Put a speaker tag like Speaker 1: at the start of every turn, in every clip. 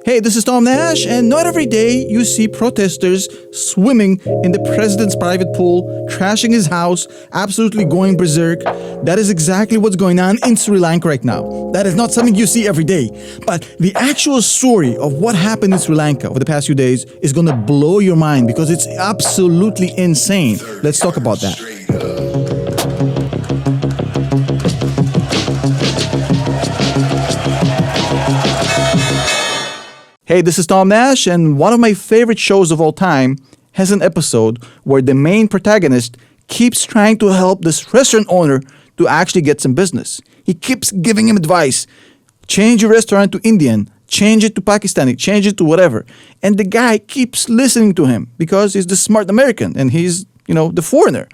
Speaker 1: Hey, this is Tom Nash, and not every day you see protesters swimming in the president's private pool, trashing his house, absolutely going berserk. That is exactly what's going on in Sri Lanka right now. That is not something you see every day. But the actual story of what happened in Sri Lanka over the past few days is going to blow your mind because it's absolutely insane. Let's talk about that. Hey, this is Tom Nash, and one of my favorite shows of all time has an episode where the main protagonist keeps trying to help this restaurant owner to actually get some business. He keeps giving him advice. Change your restaurant to Indian, change it to Pakistani, change it to whatever. And the guy keeps listening to him because he's the smart American and he's, the foreigner.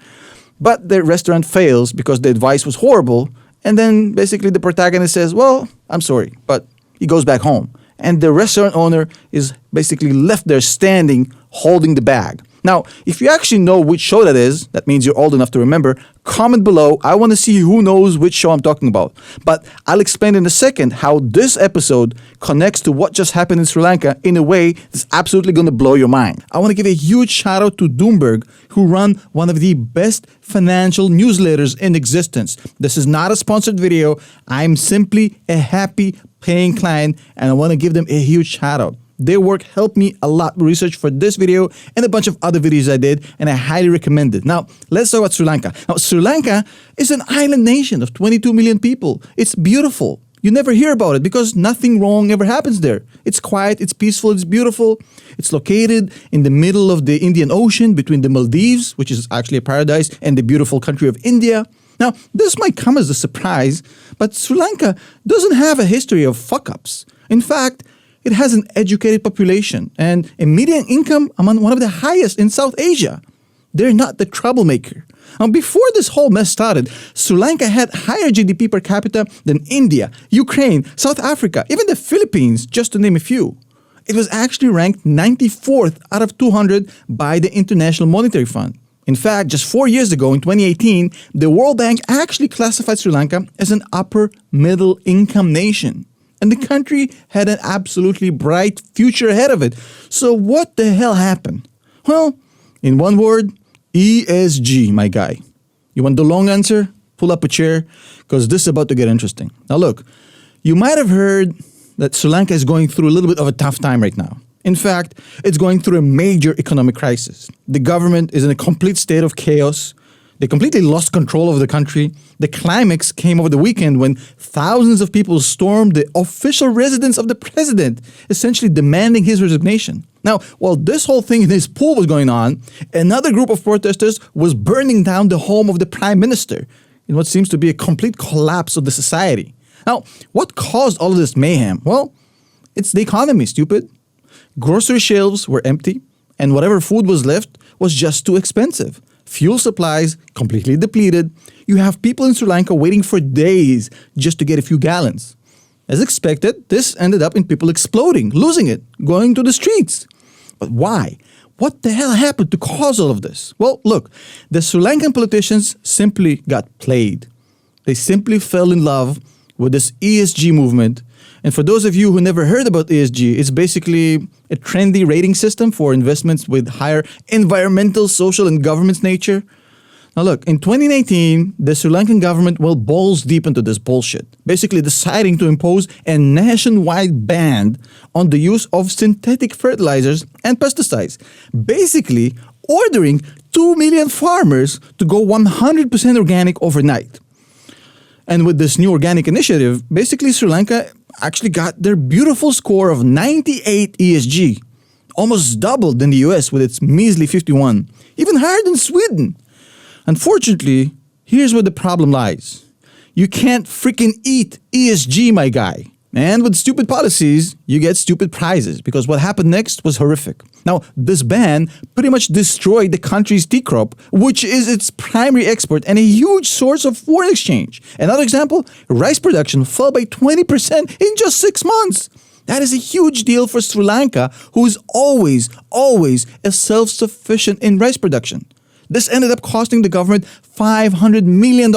Speaker 1: But the restaurant fails because the advice was horrible. And then basically the protagonist says, well, I'm sorry, but he goes back home. And the restaurant owner is basically left there standing, holding the bag. Now, if you actually know which show that is, that means you're old enough to remember, comment below. I want to see who knows which show I'm talking about. But I'll explain in a second how this episode connects to what just happened in Sri Lanka in a way that's absolutely going to blow your mind. I want to give a huge shout out to Bloomberg, who run one of the best financial newsletters in existence. This is not a sponsored video. I'm simply a happy paying client, and I want to give them a huge shout out. Their work helped me a lot with research for this video and a bunch of other videos I did, and I highly recommend it. Now, let's talk about Sri Lanka. Now, Sri Lanka is an island nation of 22 million people. It's beautiful. You never hear about it because nothing wrong ever happens there. It's quiet, it's peaceful, it's beautiful. It's located in the middle of the Indian Ocean between the Maldives, which is actually a paradise, and the beautiful country of India. Now, this might come as a surprise, but Sri Lanka doesn't have a history of fuck-ups. In fact, it has an educated population and a median income among one of the highest in South Asia. They're not the troublemaker. Now, before this whole mess started, Sri Lanka had higher GDP per capita than India, Ukraine, South Africa, even the Philippines, just to name a few. It was actually ranked 94th out of 200 by the International Monetary Fund. In fact, just 4 years ago, in 2018, the World Bank actually classified Sri Lanka as an upper middle income nation. And the country had an absolutely bright future ahead of it. So what the hell happened? Well, in one word, ESG, my guy. You want the long answer? Pull up a chair, because this is about to get interesting. Now look, you might have heard that Sri Lanka is going through a little bit of a tough time right now. In fact, it's going through a major economic crisis. The government is in a complete state of chaos. They completely lost control of the country. The climax came over the weekend when thousands of people stormed the official residence of the president, essentially demanding his resignation. Now, while this whole thing in his pool was going on, another group of protesters was burning down the home of the prime minister in what seems to be a complete collapse of the society. Now, what caused all of this mayhem? Well, it's the economy, stupid. Grocery shelves were empty, and whatever food was left was just too expensive. Fuel supplies completely depleted. You have people in Sri Lanka waiting for days just to get a few gallons. As expected, this ended up in people exploding, losing it, going to the streets. But why? What the hell happened to cause all of this? Well, look, the Sri Lankan politicians simply got played. They simply fell in love with this ESG movement. And for those of you who never heard about ESG, it's basically a trendy rating system for investments with higher environmental, social, and governance nature. Now look, in 2019, the Sri Lankan government went balls deep into this bullshit, basically deciding to impose a nationwide ban on the use of synthetic fertilizers and pesticides, basically ordering 2 million farmers to go 100% organic overnight. And with this new organic initiative, basically Sri Lanka actually got their beautiful score of 98 ESG, almost doubled than the US with its measly 51, even higher than Sweden. Unfortunately, here's where the problem lies. You can't freaking eat ESG, my guy. And with stupid policies, you get stupid prizes, because what happened next was horrific. Now, this ban pretty much destroyed the country's tea crop, which is its primary export and a huge source of foreign exchange. Another example, rice production fell by 20% in just 6 months. That is a huge deal for Sri Lanka, who is always a self-sufficient in rice production. This ended up costing the government $500 million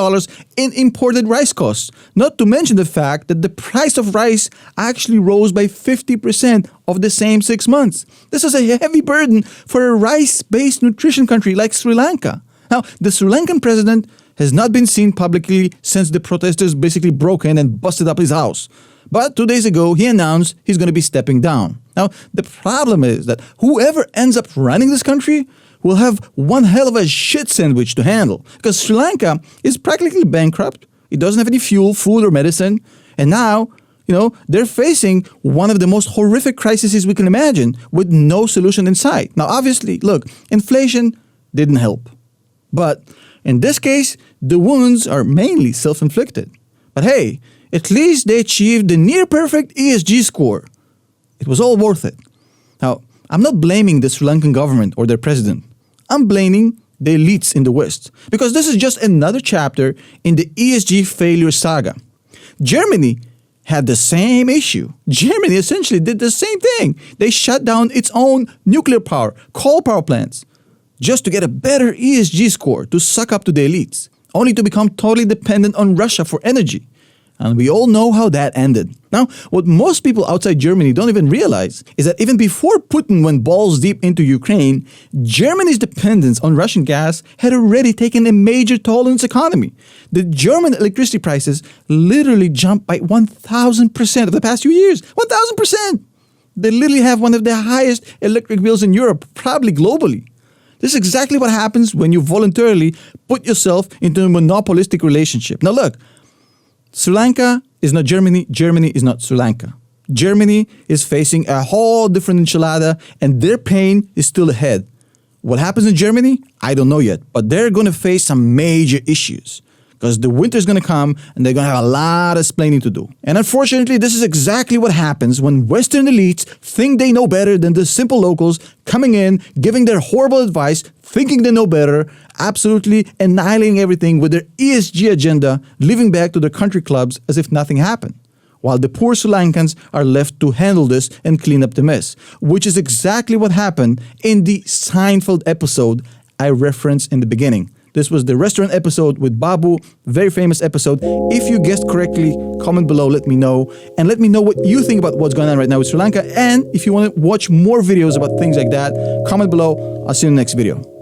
Speaker 1: in imported rice costs, not to mention the fact that the price of rice actually rose by 50% of the same 6 months. This is a heavy burden for a rice-based nutrition country like Sri Lanka. Now, the Sri Lankan president has not been seen publicly since the protesters basically broke in and busted up his house. But 2 days ago, he announced he's going to be stepping down. Now, the problem is that whoever ends up running this country will have one hell of a shit sandwich to handle, because Sri Lanka is practically bankrupt. It doesn't have any fuel, food, or medicine. And now, they're facing one of the most horrific crises we can imagine with no solution in sight. Now, obviously, look, inflation didn't help. But in this case, the wounds are mainly self-inflicted. But hey, at least they achieved the near-perfect ESG score. It was all worth it. Now, I'm not blaming the Sri Lankan government or their president. I'm blaming the elites in the West, because this is just another chapter in the ESG failure saga. Germany had the same issue. Germany essentially did the same thing. They shut down its own nuclear power, coal power plants, just to get a better ESG score to suck up to the elites, only to become totally dependent on Russia for energy. And we all know how that ended. Now, what most people outside Germany don't even realize is that even before Putin went balls deep into Ukraine, Germany's dependence on Russian gas had already taken a major toll on its economy. The German electricity prices literally jumped by 1,000% over the past few years. 1,000%! They literally have one of the highest electric bills in Europe, probably globally. This is exactly what happens when you voluntarily put yourself into a monopolistic relationship. Now look, Sri Lanka is not Germany, Germany is not Sri Lanka. Germany is facing a whole different enchilada, and their pain is still ahead. What happens in Germany? I don't know yet, but they're going to face some major issues, because the winter's going to come and they're going to have a lot of explaining to do. And unfortunately, this is exactly what happens when Western elites think they know better than the simple locals coming in, giving their horrible advice, thinking they know better, absolutely annihilating everything with their ESG agenda, living back to their country clubs as if nothing happened, while the poor Sri Lankans are left to handle this and clean up the mess, which is exactly what happened in the Seinfeld episode I referenced in the beginning. This was the restaurant episode with Babu, very famous episode. If you guessed correctly, comment below, let me know. And let me know what you think about what's going on right now with Sri Lanka. And if you want to watch more videos about things like that, comment below. I'll see you in the next video.